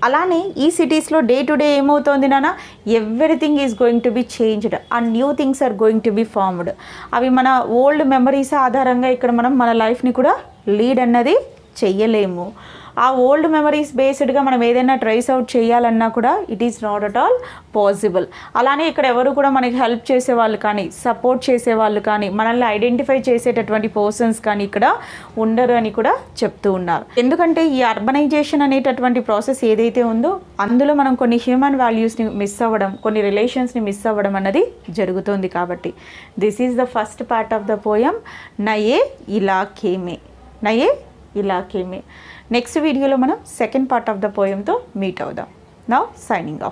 అలానే ఈ సిటీస్లో డే టు డే ఏమవుతోంది నాన్న, everything is going to be changed, ఆ new things are going to be formed. అవి మన ఓల్డ్ మెమరీస్ ఆధారంగా ఇక్కడ మనం మన లైఫ్ని కూడా లీడ్ అన్నది చెయ్యలేము. ఆ ఓల్డ్ మెమరీస్ బేస్డ్గా మనం ఏదైనా ట్రేస్ అవుట్ చేయాలన్నా కూడా it is not at all possible. అలానే ఇక్కడ ఎవరు కూడా మనకి హెల్ప్ చేసేవాళ్ళు కానీ, సపోర్ట్ చేసేవాళ్ళు కానీ, మనల్ని ఐడెంటిఫై చేసేటటువంటి పర్సన్స్ కానీ ఇక్కడ ఉండరు అని కూడా చెప్తూ ఉన్నారు. ఎందుకంటే ఈ అర్బనైజేషన్ అనేటటువంటి ప్రాసెస్ ఏదైతే ఉందో అందులో మనం కొన్ని హ్యూమన్ వాల్యూస్ని మిస్ అవ్వడం, కొన్ని రిలేషన్స్ని మిస్ అవ్వడం అన్నది జరుగుతుంది. కాబట్టి this is the first part of the poem Naye Ilake Mein, Naye Ilake Mein. Next వీడియోలో మనం సెకండ్ పార్ట్ ఆఫ్ ద పోయంతో మీట్ అవుదాం. Now signing of.